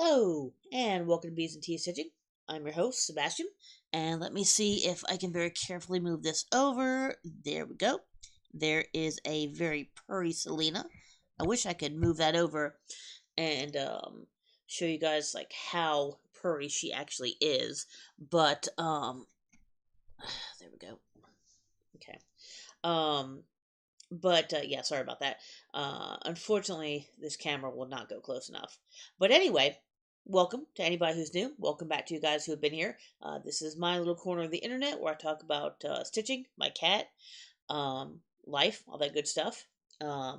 Hello, and welcome to Bees and Tea Stitching. I'm your host, Sebastian, and let me see if I can very carefully move this over. There we go. There is a very purry Selena. I wish I could move that over and show you guys like how purry she actually is, but there we go. Okay. Um, but yeah, sorry about that. Unfortunately, this camera will not go close enough. But anyway, welcome to anybody who's new. Welcome back to you guys who have been here. This is my little corner of the internet where I talk about stitching, my cat, life, all that good stuff.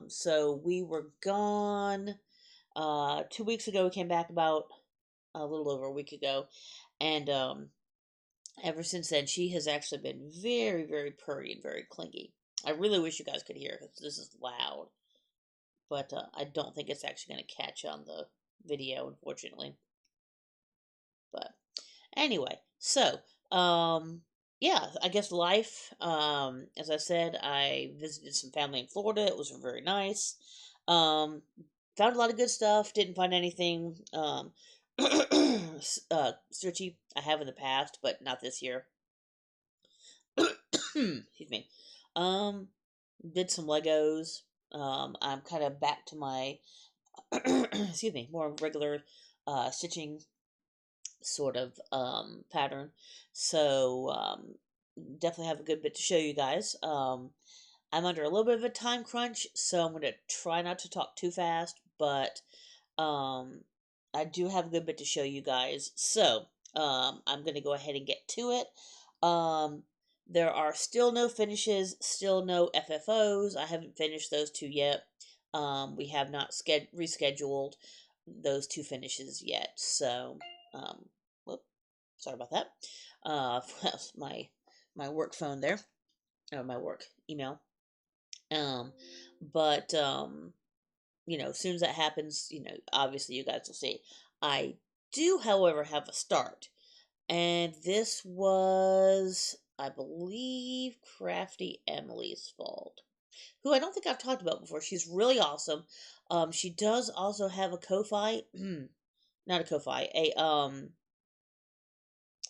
So we were gone 2 weeks ago. We came back about a little over a week ago, and ever since then, she has actually been very, very purry and very clingy. I really wish you guys could hear because this is loud, but I don't think it's actually going to catch on the video, unfortunately. But anyway, so yeah, I guess life. As I said, I visited some family in Florida. It was very nice. Um, Found a lot of good stuff. Didn't find anything stretchy. I have in the past, but not this year. Excuse me. Um, did some Legos. I'm kind of back to my excuse me, more regular stitching sort of pattern. So definitely have a good bit to show you guys. I'm under a little bit of a time crunch, so I'm going to try not to talk too fast, but um, I do have a good bit to show you guys. So I'm going to go ahead and get to it. Um, there are still no finishes, still no FFOs. I haven't finished those two yet. We have not rescheduled those two finishes yet. So, whoop, sorry about that. My work phone there, or my work email. Um, but as soon as that happens, obviously you guys will see. I do, however, have a start. And this was, I believe, Crafty Emily's fault, who I don't think I've talked about before. She's really awesome. She does also have a Ko-Fi, not a Ko-Fi,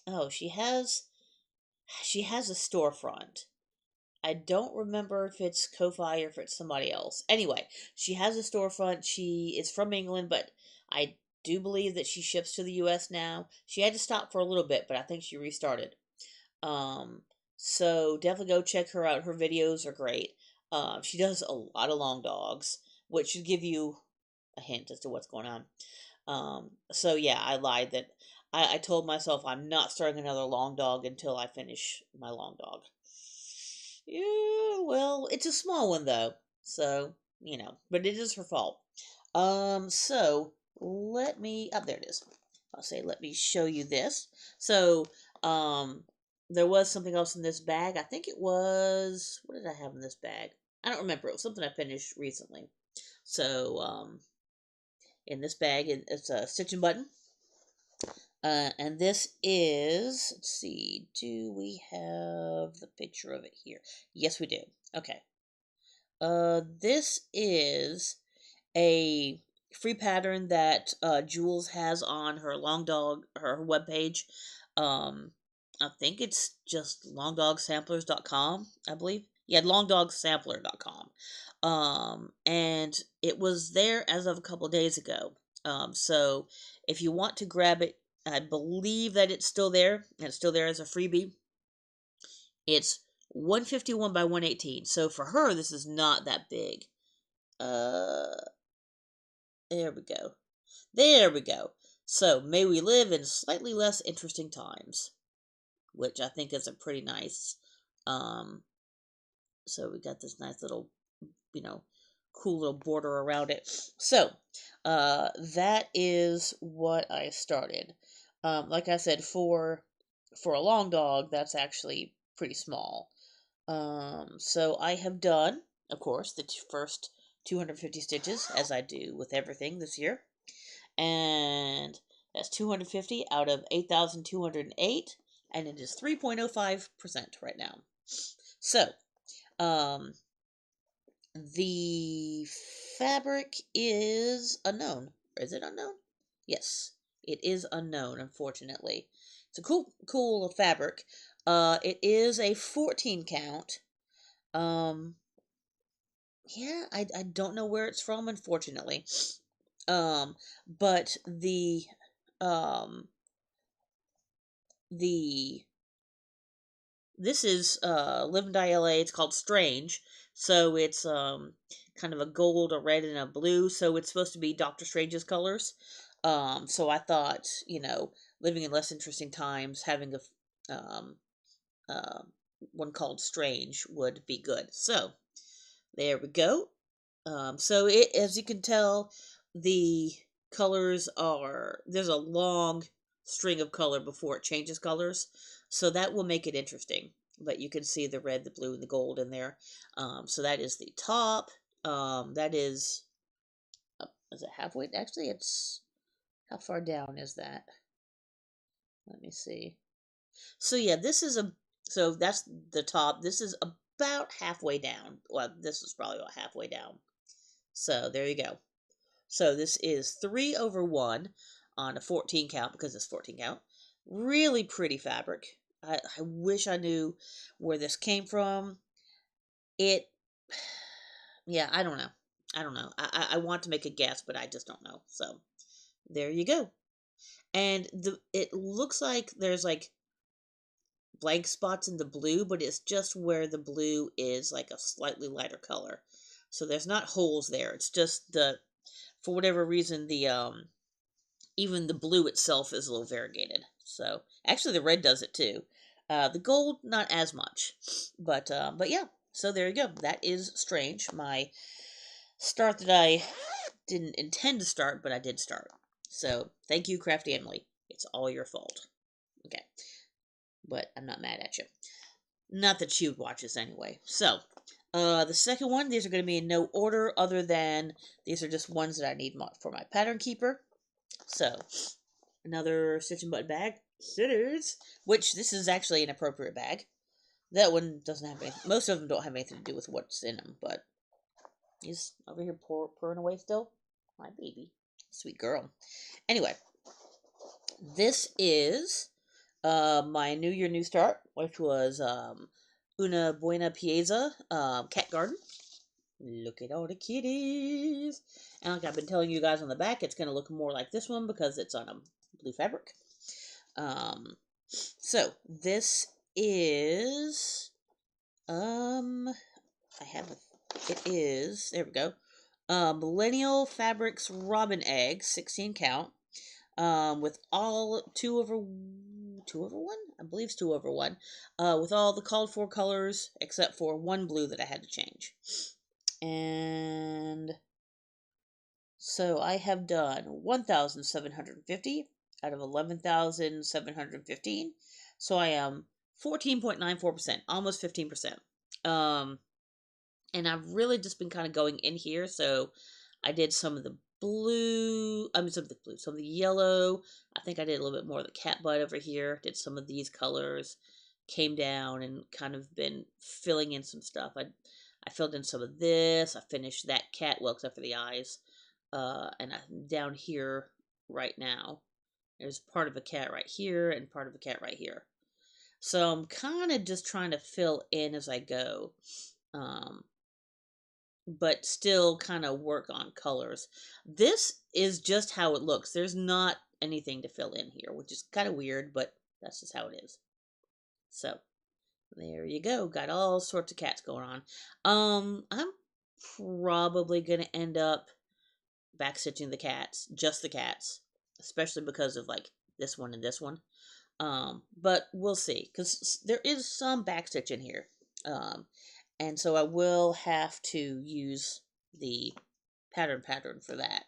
oh, she has a storefront. I don't remember if it's Ko-Fi or if it's somebody else. Anyway, she has a storefront. She is from England, but I do believe that she ships to the US now. She had to stop for a little bit, but I think she restarted. Um, so definitely go check her out. Her videos are great. She does a lot of long dogs, which should give you a hint as to what's going on. So yeah, I lied that I told myself I'm not starting another long dog until I finish my long dog. Yeah, well, it's a small one though, so but it is her fault. So let me up there it is. I'll say let me show you this. So, um, there was something else in this bag. I think it was what did I have in this bag? I don't remember. It was something I finished recently. So, in this bag, it's a stitching button. And this is, let's see, do we have the picture of it here? Yes, we do. Okay. This is a free pattern that Jules has on her her webpage. Um, I think it's just longdogsamplers.com, I believe. Yeah, longdogsampler.com. And it was there as of a couple of days ago. So if you want to grab it, I believe that it's still there. It's still there as a freebie. It's 151 by 118. So for her, this is not that big. Uh, there we go. There we go. So may we live in slightly less interesting times, which I think is a pretty nice. Um, so we got this nice little, cool little border around it. So, that is what I started. Like I said, for a long dog, that's actually pretty small. So I have done, of course, the first 250 stitches, as I do with everything this year. And that's 250 out of 8,208, and it is 3.05% right now. So, um, the fabric is unknown. Is it unknown? Yes. It is unknown, unfortunately. It's a cool fabric. It is a 14 count. Um, yeah, I don't know where it's from, unfortunately. But um, the this is Live and Die LA. It's called Strange. So it's kind of a gold, a red, and a blue. So it's supposed to be Doctor Strange's colors. So I thought, living in less interesting times, having a uh, one called Strange would be good. So there we go. So it, as you can tell, the colors are, there's a long string of color before it changes colors, so that will make it interesting. But you can see the red, the blue, and the gold in there. So that is the top. That is it halfway? Actually, it's, how far down is that? Let me see. So yeah, so that's the top. This is about halfway down. Well, this is probably about halfway down. So there you go. So this is 3 over 1 on a 14 count because it's 14 count. Really pretty fabric. I wish I knew where this came from. It, yeah, I don't know. I don't know. I want to make a guess, but I just don't know. So there you go. And it looks like there's like blank spots in the blue, but it's just where the blue is like a slightly lighter color. So there's not holes there. It's just for whatever reason, even the blue itself is a little variegated. So actually the red does it too. The gold, not as much. But yeah, so there you go. That is Strange. My start that I didn't intend to start, but I did start. So thank you, Crafty Emily. It's all your fault. Okay. But I'm not mad at you. Not that she would watch this anyway. So, the second one, these are going to be in no order other than these are just ones that I need for my pattern keeper. So, another stitch and button bag. Sitters. Which, this is actually an appropriate bag. That one doesn't have anything. Most of them don't have anything to do with what's in them, but he's over here purring away still. My baby. Sweet girl. Anyway, this is my New Year New Start, which was Una Buena Pieza Cat Garden. Look at all the kitties. And like I've been telling you guys on the back, it's going to look more like this one because it's on a blue fabric. So this is, it is, there we go. Millennial Fabrics Robin Egg, 16 count. With all 2/1? I believe it's 2/1. With all the called for colors except for one blue that I had to change. And so I have done 1,750 out of 11,715. So I am 14.94%, almost 15%. And I've really just been kind of going in here. So I did some of the blue, some of the yellow. I think I did a little bit more of the cat butt over here. Did some of these colors, came down and kind of been filling in some stuff. I filled in some of this. I finished that cat, well, except for the eyes. And I'm down here right now. There's part of a cat right here and part of a cat right here. So I'm kind of just trying to fill in as I go. But still kind of work on colors. This is just how it looks. There's not anything to fill in here, which is kind of weird, but that's just how it is. So, there you go. Got all sorts of cats going on. I'm probably going to end up backstitching the cats, just the cats, especially because of like this one and this one. But we'll see, because there is some backstitch in here. And so I will have to use the pattern for that.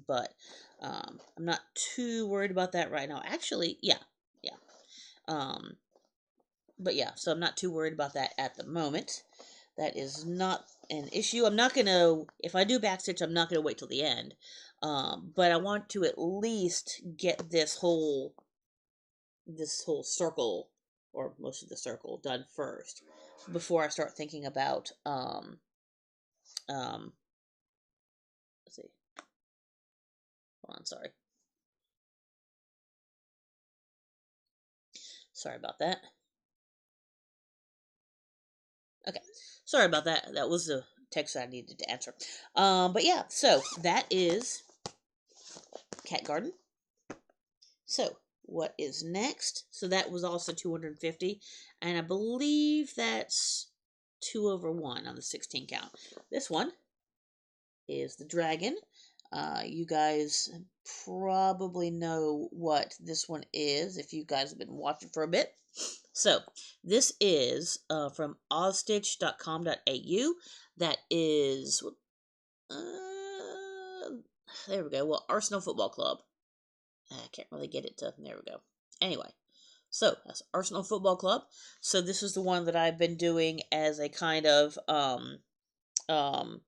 But I'm not too worried about that right now. Actually, yeah. But yeah, so I'm not too worried about that at the moment. That is not an issue. I'm not going to, if I do backstitch, I'm not going to wait till the end. But I want to at least get this whole circle, or most of the circle, done first before I start thinking about let's see, hold on, sorry, Sorry about that. Okay. Sorry about that. That was the text I needed to answer. But yeah, so that is Cat Garden. So what is next? So that was also 250, and I believe that's 2/1 on the 16 count. This one is the dragon. You guys probably know what this one is if you guys have been watching for a bit. So this is from ozstitch.com.au. That is, there we go. Well, Arsenal Football Club. I can't really get it to, there we go. Anyway, so that's Arsenal Football Club. So this is the one that I've been doing as a kind of, um, what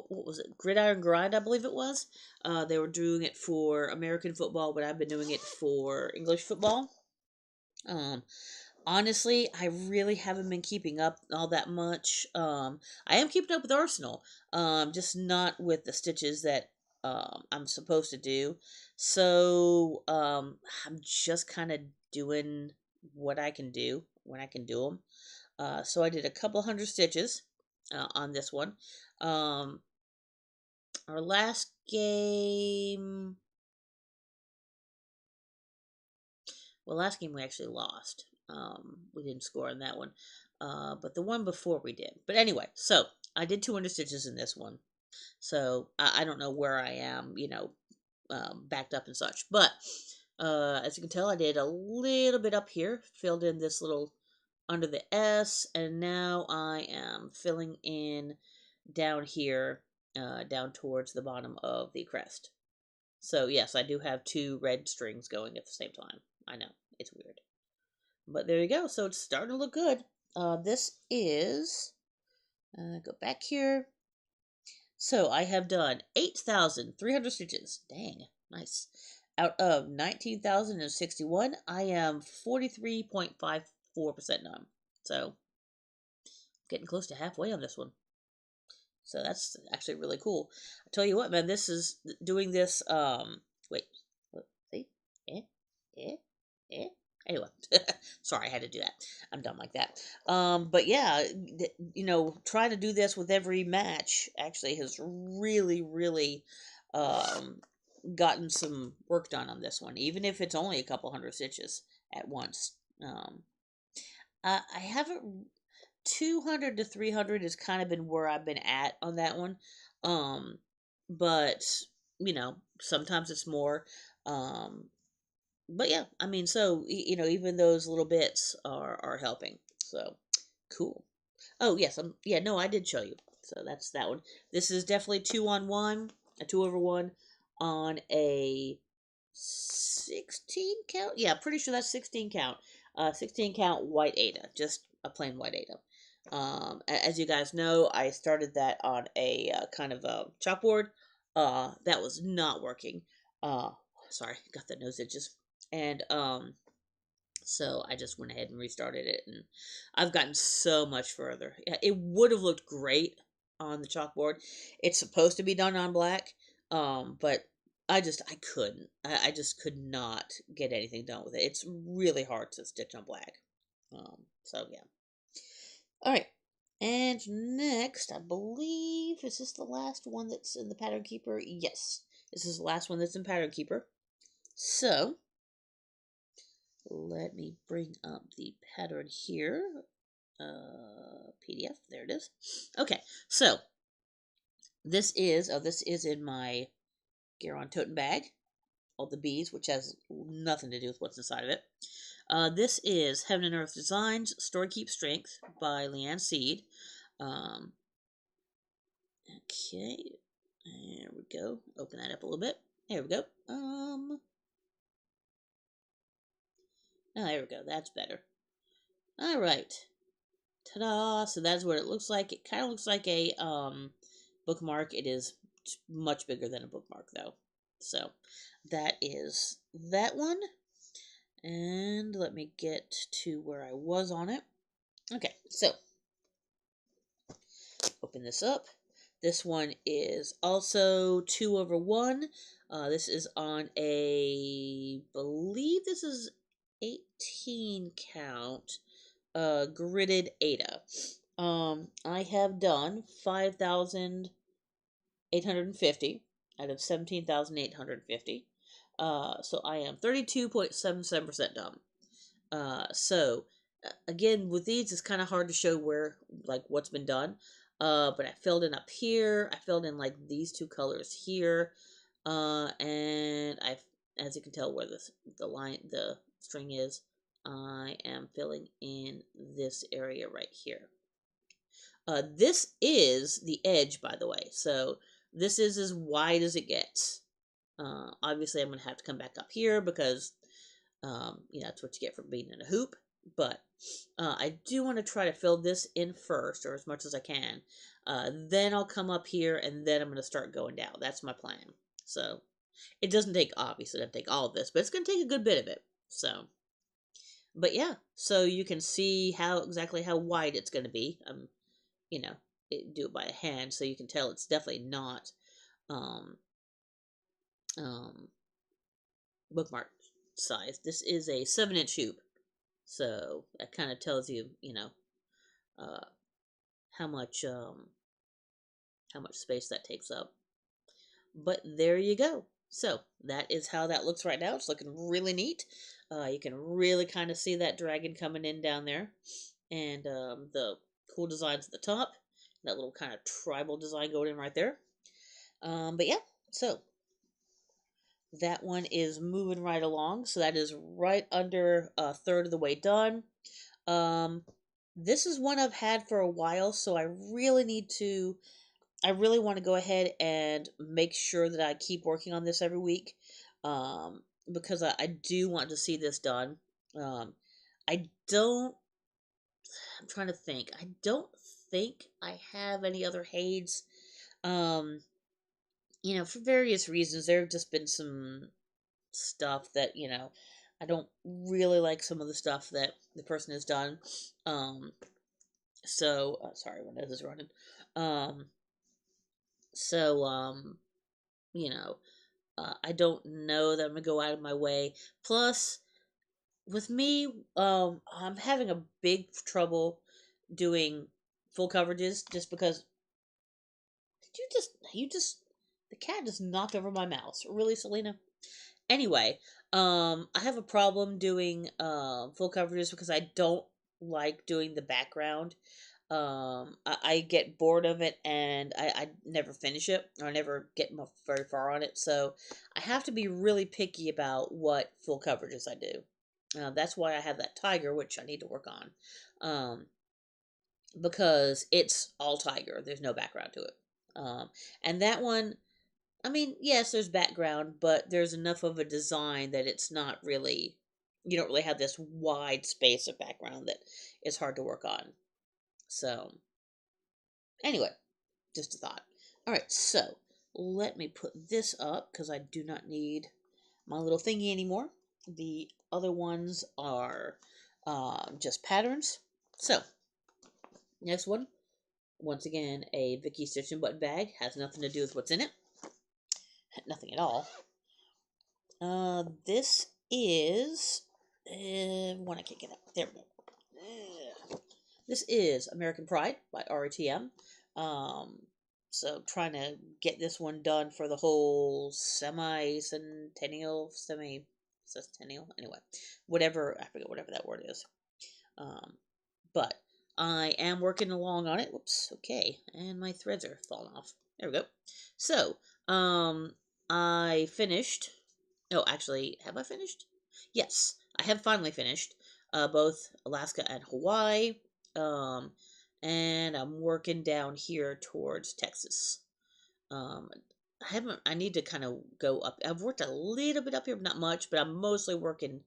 was it? Gridiron Grind, I believe it was. They were doing it for American football, but I've been doing it for English football. Honestly, I really haven't been keeping up all that much. I am keeping up with Arsenal, just not with the stitches that I'm supposed to do. So I'm just kind of doing what I can do when I can do them. So I did a couple hundred stitches on this one. Our last game, well, last game we actually lost. We didn't score on that one. But the one before we did. But anyway, so I did 200 stitches in this one. So I don't know where I am, backed up and such. But as you can tell, I did a little bit up here, filled in this little under the S, and now I am filling in down here, down towards the bottom of the crest. So yes, I do have two red strings going at the same time. I know, it's weird. But there you go. So it's starting to look good. This is, go back here. So I have done 8,300 stitches. Dang, nice. Out of 19,061, I am 43.54% done. So getting close to halfway on this one. So that's actually really cool. I tell you what, man, this is doing this, wait, see? Anyway, sorry, I had to do that. I'm dumb like that. But yeah, trying to do this with every match actually has really, really, gotten some work done on this one, even if it's only a couple hundred stitches at once. I haven't 200 to 300 has kind of been where I've been at on that one. But sometimes it's more. But yeah, I mean, so even those little bits are helping. So cool. Oh yes, yeah, no, I did show you. So that's that one. This is definitely 2/1, a 2/1 on a 16 count. Yeah, pretty sure that's 16 count. 16 count white Ada, just a plain white Ada. As you guys know, I started that on a kind of a chalkboard. That was not working. Sorry, got the nose itches. And so I just went ahead and restarted it, and I've gotten so much further. It would have looked great on the chalkboard. It's supposed to be done on black, but I couldn't. I just could not get anything done with it. It's really hard to stitch on black. So yeah. All right. And next, I believe, is this the last one that's in the Pattern Keeper? Yes. This is the last one that's in Pattern Keeper. So, let me bring up the pattern here. PDF, there it is. Okay, so, this is in my Garon tote bag. All the bees, which has nothing to do with what's inside of it. This is Heaven and Earth Designs, Story Keep Strength by Leanne Seed. Okay, there we go. Open that up a little bit. There we go. Oh, there we go. That's better. All right. Ta-da! So that's what it looks like. It kind of looks like a bookmark. It is much bigger than a bookmark, though. So that is that one. And let me get to where I was on it. Okay, so open this up. This one is also 2/1. This is on a, believe this is 18 count gridded Ada. I have done 5,850 out of 17,850. So I am 32.77% done. So again, with these, it's kind of hard to show where, like, what's been done. But I filled in up here. I filled in like these two colors here. And as you can tell where the string is, I am filling in this area right here. This is the edge, by the way. So this is as wide as it gets. Obviously, I'm going to have to come back up here because, that's what you get for being in a hoop. But I do want to try to fill this in first, or as much as I can. Then I'll come up here, and then I'm going to start going down. That's my plan. So it doesn't take, obviously, it doesn't take all of this, but it's going to take a good bit of it. So, but yeah, so you can see exactly how wide it's going to be. Do it by a hand, so you can tell it's definitely not um, bookmark size. This is a 7-inch hoop, so that kind of tells you, uh, how much space that takes up. But there you go. So that is how that looks right now. It's looking really neat. You can really kind of see that dragon coming in down there, and the cool designs at the top. That little kind of tribal design going in right there. But yeah, so that one is moving right along. So that is right under a third of the way done. This is one I've had for a while, so I really want to go ahead and make sure that I keep working on this every week. Because I do want to see this done. I'm trying to think. I don't think I have any other Hades. For various reasons, there have just been some stuff that, I don't really like some of the stuff that the person has done. Sorry, my nose is running. So, I don't know that I'm gonna go out of my way. Plus, with me, I'm having a big trouble doing full coverages just because. The cat just knocked over my mouse. Really, Selena? Anyway, I have a problem doing full coverages because I don't like doing the background. I get bored of it and I never finish it, or I never get very far on it. So I have to be really picky about what full coverages I do. That's why I have that tiger, which I need to work on. Because it's all tiger. There's no background to it. And that one, I mean, yes, there's background, but there's enough of a design that it's not really, you don't really have this wide space of background that is hard to work on. So, anyway, just a thought. All right, so let me put this up because I do not need my little thingy anymore. The other ones are just patterns. So, next one. Once again, a Vicky Stitch and Button bag. Has nothing to do with what's in it. Nothing at all. This is one I can't get up. There we go. This is American Pride by RTM. So trying to get this one done for the whole semi-centennial, anyway, whatever, I forget whatever that word is. But I am working along on it. Whoops, okay, and my threads are falling off. There we go. So, I finished. Oh, actually, have I finished? Yes, I have finally finished both Alaska and Hawaii. And I'm working down here towards Texas. I need to kind of go up. I've worked a little bit up here, but not much, but I'm mostly working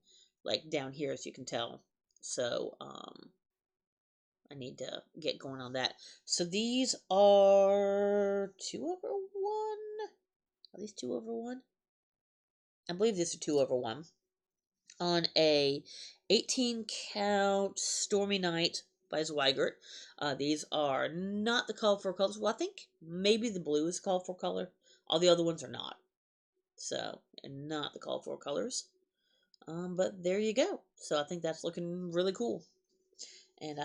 like down here, as you can tell. So, I need to get going on that. So these are 2/1. Are these 2/1? I believe these are 2/1. On a 18 count Stormy Night by Zweigert. These are not the called for colors. Well, I think maybe the blue is called for color. All the other ones are not. So, and not the called for colors. But there you go. So I think that's looking really cool. And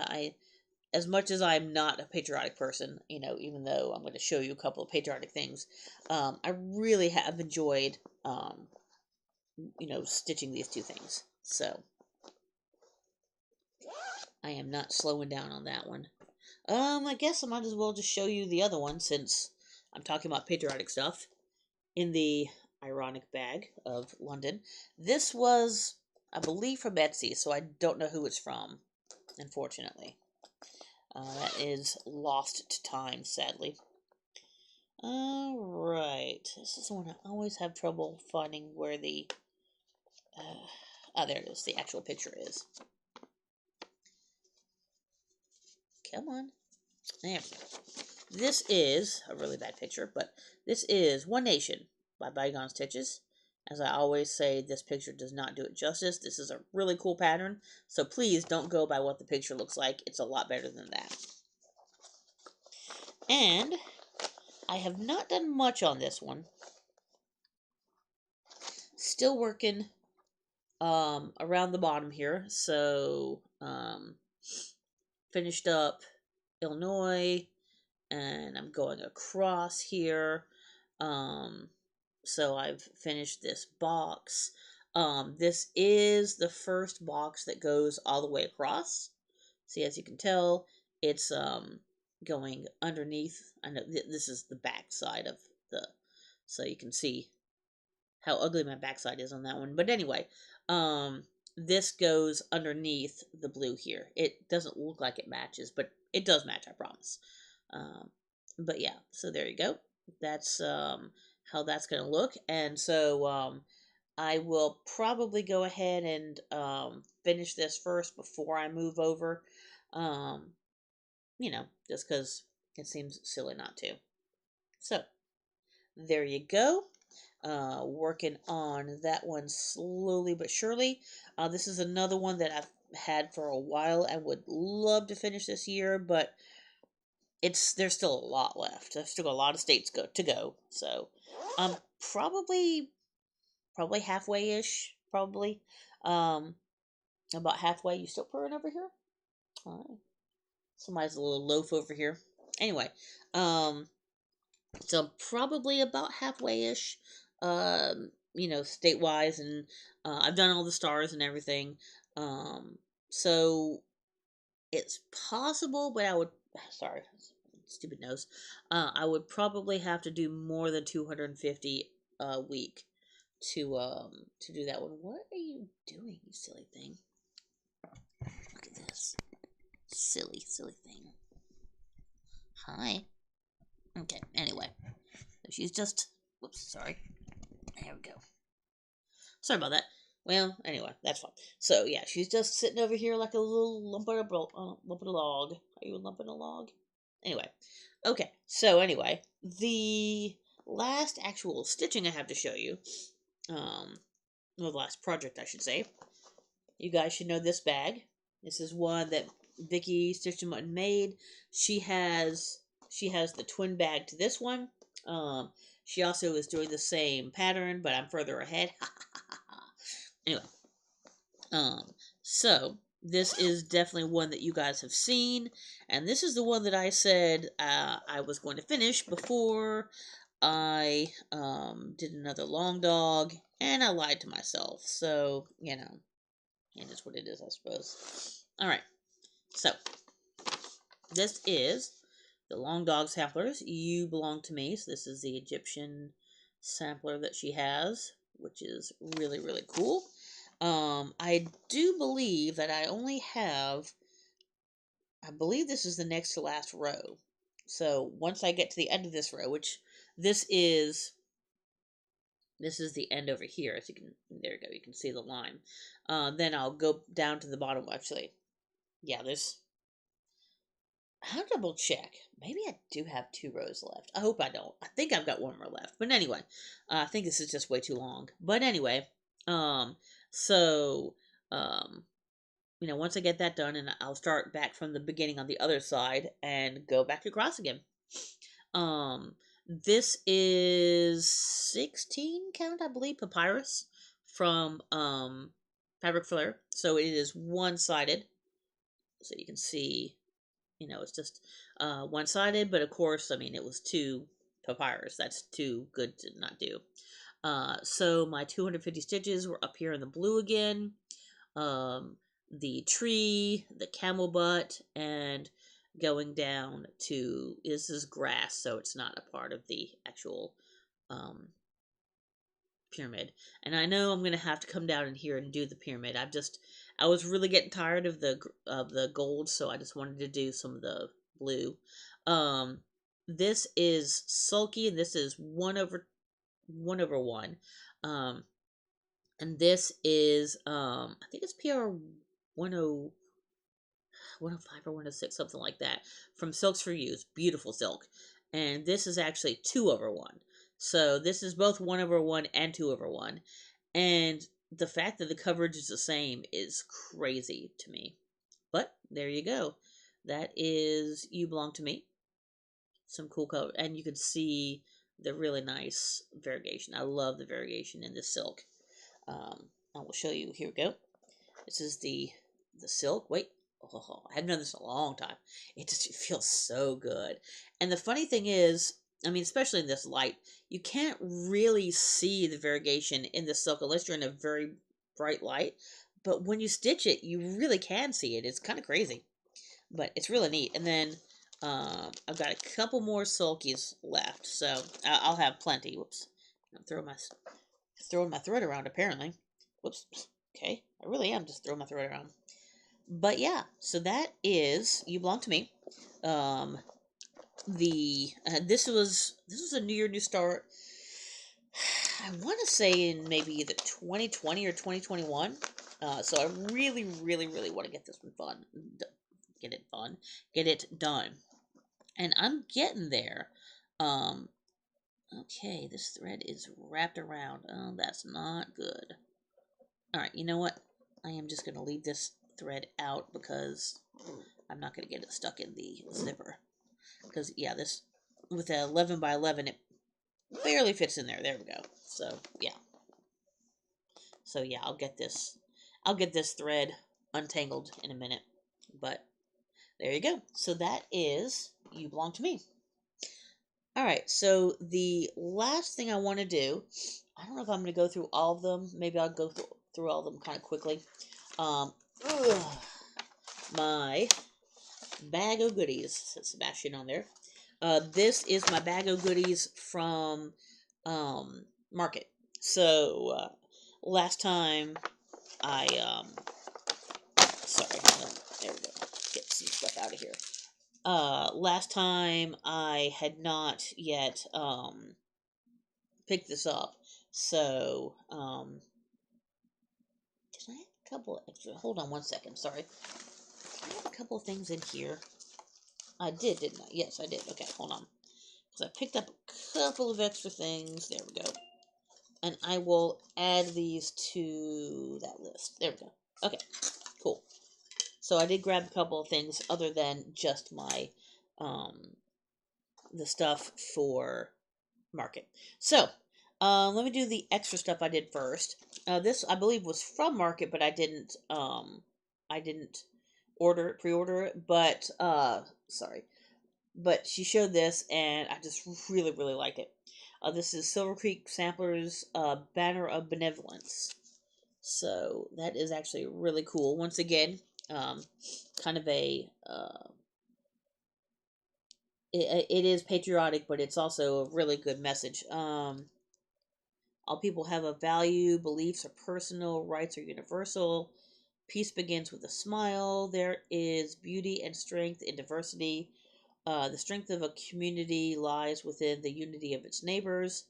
as much as I'm not a patriotic person, even though I'm going to show you a couple of patriotic things, I really have enjoyed, stitching these two things. So I am not slowing down on that one. I guess I might as well just show you the other one since I'm talking about patriotic stuff in the ironic bag of London. This was, I believe, from Etsy, so I don't know who it's from, unfortunately. That is lost to time, sadly. Alright. This is the one I always have trouble finding where the... there it is. The actual picture is. Come on. There we go. This is a really bad picture, but this is One Nation by Bygone Stitches. As I always say, this picture does not do it justice. This is a really cool pattern, so please don't go by what the picture looks like. It's a lot better than that. And I have not done much on this one. Still working around the bottom here. So finished up Illinois, and I'm going across here. So I've finished this box. This is the first box that goes all the way across. See, as you can tell, it's going underneath. I know this is the back side of so you can see how ugly my backside is on that one. But anyway, this goes underneath the blue here. It doesn't look like it matches, but it does match, I promise. But yeah, so there you go. That's how that's going to look. And so I will probably go ahead and finish this first before I move over. Just because it seems silly not to. So there you go. Working on that one slowly but surely. This is another one that I've had for a while and would love to finish this year, but there's still a lot left. I've still got a lot of states to go. So probably halfway-ish, probably. About halfway. You still purring over here? All right. Somebody's a little loaf over here. Anyway, so probably about halfway-ish, state-wise, and I've done all the stars and everything. So it's possible, but sorry, stupid nose. I would probably have to do more than 250 a week to do that one. What are you doing, you silly thing? Look at this. Silly thing. Hi. Okay, anyway. So she's just... Whoops, sorry. There we go. Sorry about that. Well, anyway, that's fine. So, yeah, she's just sitting over here like a little lump of a log. Are you a lump in a log? Anyway. Okay, so anyway, the last actual stitching I have to show you, well, the last project, I should say. You guys should know this bag. This is one that Vicky Stitched and Mutton made. She has the twin bag to this one. She also is doing the same pattern, but I'm further ahead. Anyway, so this is definitely one that you guys have seen, and this is the one that I said I was going to finish before I did another long dog, and I lied to myself. So it is what it is, I suppose. All right, so this is the long dog samplers. You belong to me. So this is the Egyptian sampler that she has, which is really, really cool. I do believe that I only have, I believe this is the next to last row. So once I get to the end of this row, which this is the end over here. As you can, there you go. You can see the line. Then I'll go down to the bottom. Actually, yeah, I'll double check. Maybe I do have 2 rows left. I hope I don't. I think I've got 1 more left. But anyway, I think this is just way too long. But anyway, so, once I get that done, and I'll start back from the beginning on the other side and go back across again. This is 16 count, I believe, papyrus from, fabric flare. So it is one-sided. So you can see, it's just one-sided, but of course, I mean, it was two papyrus. That's too good to not do. So my 250 stitches were up here in the blue again. The tree, the camel butt, and going down to, this is grass, so it's not a part of the actual um, pyramid. And I know I'm gonna have to come down in here and do the pyramid. I was really getting tired of the gold, so I just wanted to do some of the blue. This is sulky, and this is 1/1. Um, and this is I think it's PR 10 105 or 106, something like that, from Silks for Use. Beautiful silk. And this is actually 2/1. So this is both 1/1 and 2/1. And the fact that the coverage is the same is crazy to me. But there you go. That is You Belong to Me. Some cool color. And you can see the really nice variegation. I love the variegation in this silk. I will show you. Here we go. This is the silk. Wait. Oh, I haven't done this in a long time. It feels so good. And the funny thing is, I mean, especially in this light, you can't really see the variegation in the silk unless you're in a very bright light. But when you stitch it, you really can see it. It's kind of crazy, but it's really neat. And then I've got a couple more sulkies left, so I'll have plenty. Whoops, I'm throwing my thread around apparently. Whoops. Okay, I really am just throwing my thread around. But yeah, so that is You Belong to Me. This was a New Year, New Start. I want to say in maybe either 2020 or 2021. So I really, really, really want to get this one get it done, and I'm getting there. Okay, this thread is wrapped around. Oh, that's not good. All right, you know what? I am just gonna leave this thread out because I'm not gonna get it stuck in the zipper. Because yeah, this with a 11 by 11, it barely fits in there. There we go. So yeah. I'll get this thread untangled in a minute. But there you go. So that is You Belong to Me. All right. So the last thing I want to do, I don't know if I'm going to go through all of them. Maybe I'll go through all of them kind of quickly. My bag of goodies, says Sebastian on there. This is my bag of goodies from Market. So last time I sorry, there we go. Get some stuff out of here. Last time I had not yet picked this up, so did I have a couple extra? Hold on one second. Sorry, I have a couple of things in here. I did, didn't I? Yes, I did. Okay, hold on. Because I picked up a couple of extra things. There we go. And I will add these to that list. There we go. Okay, cool. So I did grab a couple of things other than just my, the stuff for Market. So, let me do the extra stuff I did first. This, I believe, was from Market, but I didn't pre-order it, but, sorry. But she showed this, and I just really, really like it. This is Silver Creek Samplers Banner of Benevolence. So that is actually really cool. Once again, kind of a it is patriotic, but it's also a really good message. All people have a value, beliefs are personal, rights are universal. Peace begins with a smile. There is beauty and strength in diversity. The strength of a community lies within the unity of its neighbors.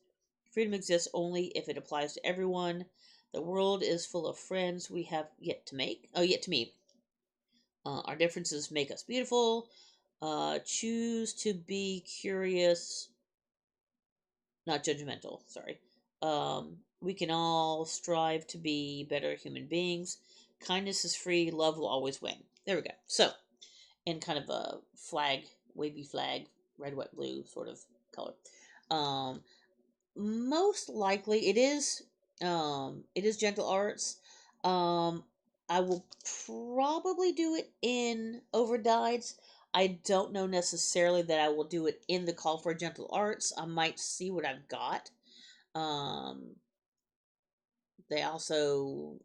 Freedom exists only if it applies to everyone. The world is full of friends we have yet to meet. Our differences make us beautiful. Choose to be curious, not judgmental. Sorry. We can all strive to be better human beings. Kindness is free. Love will always win. There we go. So, in kind of a wavy flag, red, white, blue sort of color. Most likely it is Gentle Arts. Um, I will probably do it in overdyes. I don't know necessarily that I will do it in the Call for Gentle Arts. I might see what I've got. Um, they also,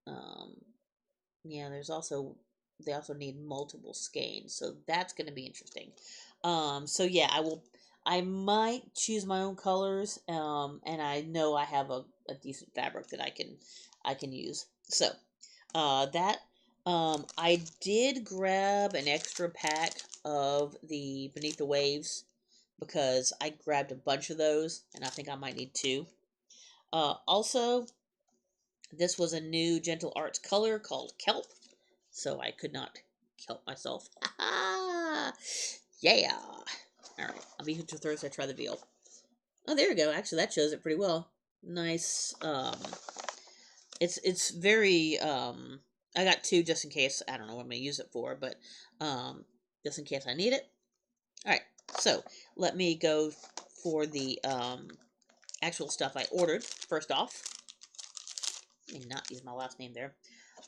um, yeah, they also need multiple skeins, so that's going to be interesting. So yeah, I might choose my own colors, and I know I have a decent fabric that I can use. So, that, I did grab an extra pack of the Beneath the Waves because I grabbed a bunch of those, and I think I might need two. Also, this was a new Gentle Arts color called Kelp, so I could not kelp myself. Yeah. All right, I'll be here till Thursday. Try the veal. Oh, there we go. Actually, that shows it pretty well. Nice. It's very. I got two just in case. I don't know what I'm gonna use it for, but just in case I need it. All right. So let me go for the actual stuff I ordered. First off, let me not use my last name there.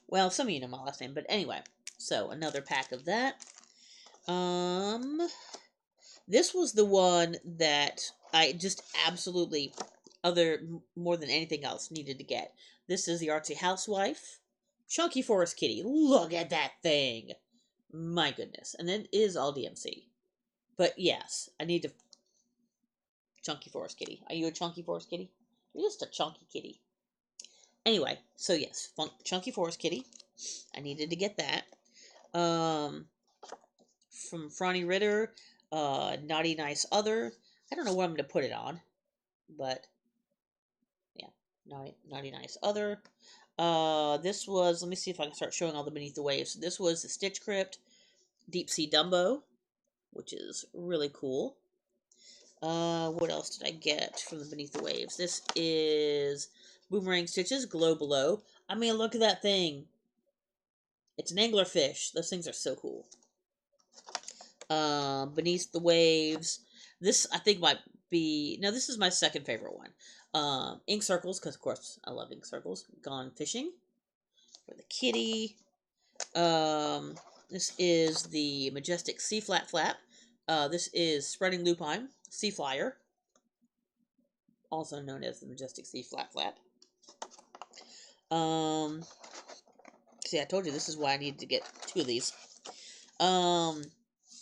Well, some of you know my last name, but anyway. So another pack of that. This was the one that I just absolutely, more than anything else, needed to get. This is the Artsy Housewife Chunky Forest Kitty. Look at that thing! My goodness. And it is all DMC. But yes, I need to. Chunky Forest Kitty. Are you a Chunky Forest Kitty? You're just a chunky kitty. Anyway, so yes, Chunky Forest Kitty. I needed to get that. From Franny Ritter, Naughty Nice Other. I don't know what I'm going to put it on, but yeah, Naughty Nice Other. This was, let me see if I can start showing all the Beneath the Waves. This was the Stitch Crypt Deep Sea Dumbo, which is really cool. What else did I get from the Beneath the Waves? This is Boomerang Stitches Glow Below. I mean, look at that thing. It's an anglerfish. Those things are so cool. Beneath the Waves. This, I think, might be... No, this is my second favorite one. Ink Circles, because, of course, I love ink circles. Gone Fishing for the kitty. This is the Majestic Sea Flat Flap. This is Spreading Lupine Sea Flyer, also known as the Majestic Sea Flat Flap. See, I told you this is why I needed to get two of these.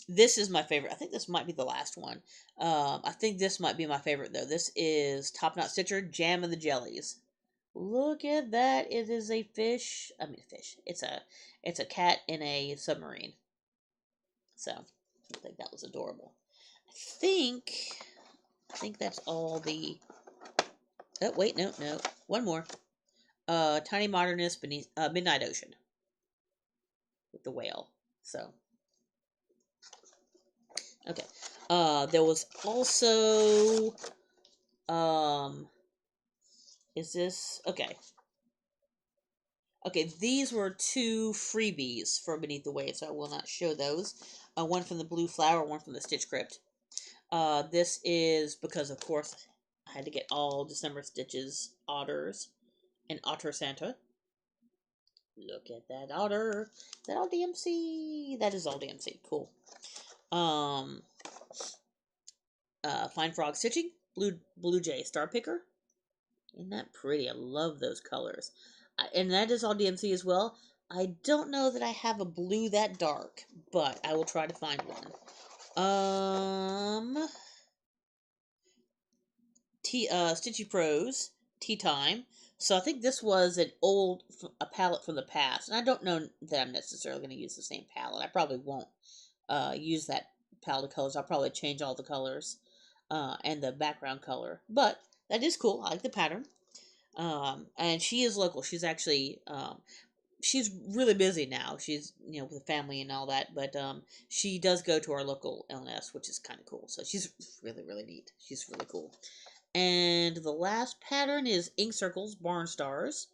This is my favorite. I think this might be the last one. I think this might be my favorite, though. This is Top Knot Stitcher Jam of the Jellies. Look at that. It is a fish. I mean, a fish. It's a cat in a submarine. So, I think that was adorable. I think that's all the... Oh, wait, no. One more. Tiny Modernist Beneath Midnight Ocean. With the whale. So, okay. There was also, is this, okay. Okay, these were two freebies for Beneath the Waves, so I will not show those. One from the Blue Flower, one from the Stitch Crypt. This is because, of course, I had to get all December Stitches otters and Otter Santa. Look at that otter. That all DMC. That is all DMC. Cool. Fine Frog Stitching, Blue Jay Star Picker. Isn't that pretty? I love those colors. And that is all DMC as well. I don't know that I have a blue that dark, but I will try to find one. Stitchy Pros, Tea Time. So I think this was a palette from the past. And I don't know that I'm necessarily going to use the same palette. I probably won't use that palette of colors. I'll probably change all the colors and the background color. But that is cool. I like the pattern. And she is local. She's actually, she's really busy now. She's, with the family and all that. But she does go to our local LNS, which is kind of cool. So she's really, really neat. She's really cool. And the last pattern is Ink Circles, Barn Stars.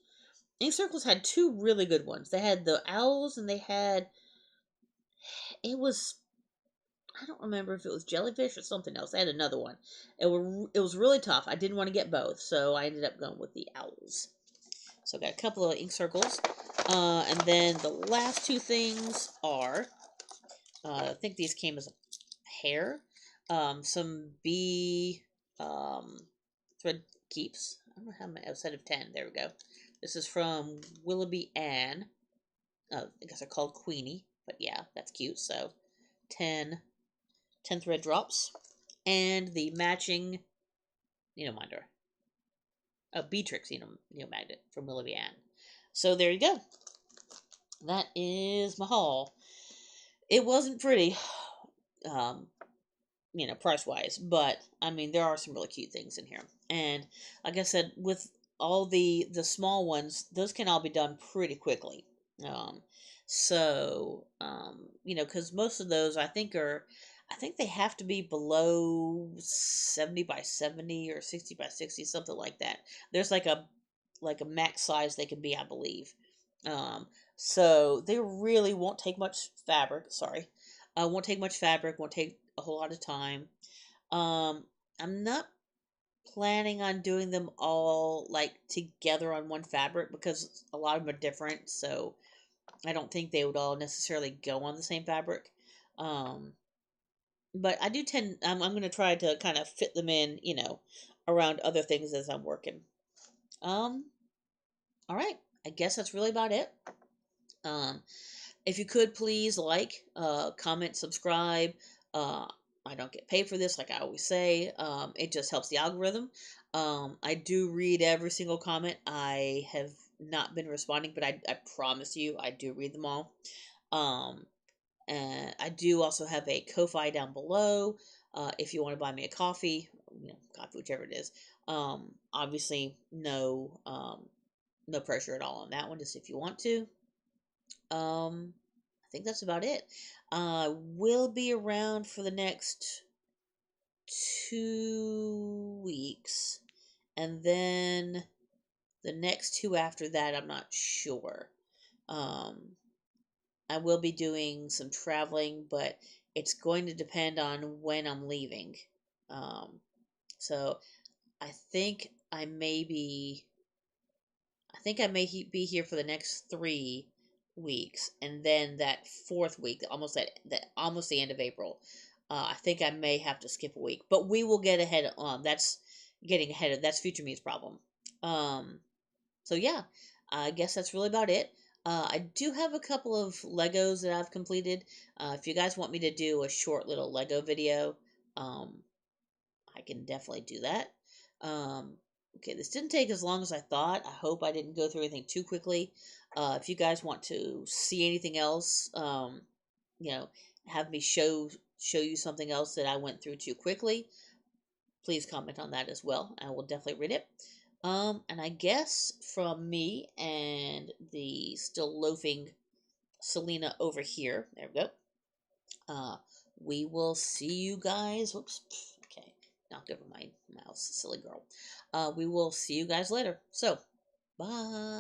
Ink Circles had two really good ones. They had the owls and they had, it was, I don't remember if it was jellyfish or something else. They had another one. It was really tough. I didn't want to get both, so I ended up going with the owls. So I got a couple of ink circles. And then the last two things are, I think these came as a pair. Some bee thread keeps. I don't know how many, a set of 10. There we go. This is from Willoughby Ann. I guess they're called Queenie, but yeah, that's cute. So 10 thread drops. And the matching needle minder. Beatrix needle magnet from Willoughby Ann. So there you go. That is my haul. It wasn't pretty, um, price wise, but I mean, there are some really cute things in here. And like I said, with all the small ones, those can all be done pretty quickly. Um, because most of those I think they have to be below 70 by 70 or 60 by 60, something like that. There's like a max size they can be, I believe. So they really won't take much fabric. Sorry, won't take much fabric. Won't take a whole lot of time. I'm not planning on doing them all like together on one fabric because a lot of them are different. So I don't think they would all necessarily go on the same fabric. Um, but I do tend. I'm going to try to kind of fit them in, around other things as I'm working. Um, all right. I guess that's really about it. Um, if you could please like, comment, subscribe. Uh, I don't get paid for this, like I always say. It just helps the algorithm. I do read every single comment. I have not been responding, but I promise you, I do read them all. Um, and I do also have a Ko-Fi down below. If you want to buy me a coffee, coffee, whichever it is. Obviously, no pressure at all on that one. Just if you want to. I think that's about it. We'll be around for the next 2 weeks, and then the next two after that, I'm not sure. Um, I will be doing some traveling, but it's going to depend on when I'm leaving. Um, so I think I may be I think I may be here for the next 3 weeks, and then that fourth week, almost the end of April, I think I may have to skip a week. But we will get ahead. That's getting ahead of that's future me's problem. Um, so yeah, I guess that's really about it. I do have a couple of Legos that I've completed. If you guys want me to do a short little Lego video, um, I can definitely do that. Okay, this didn't take as long as I thought. I hope I didn't go through anything too quickly. If you guys want to see anything else, you know, have me show you something else that I went through too quickly, please comment on that as well. I will definitely read it. And I guess from me and the still loafing Selena over here, there we go. We will see you guys. Whoops. Okay. Knocked over my mouse. Silly girl. We will see you guys later. So, bye.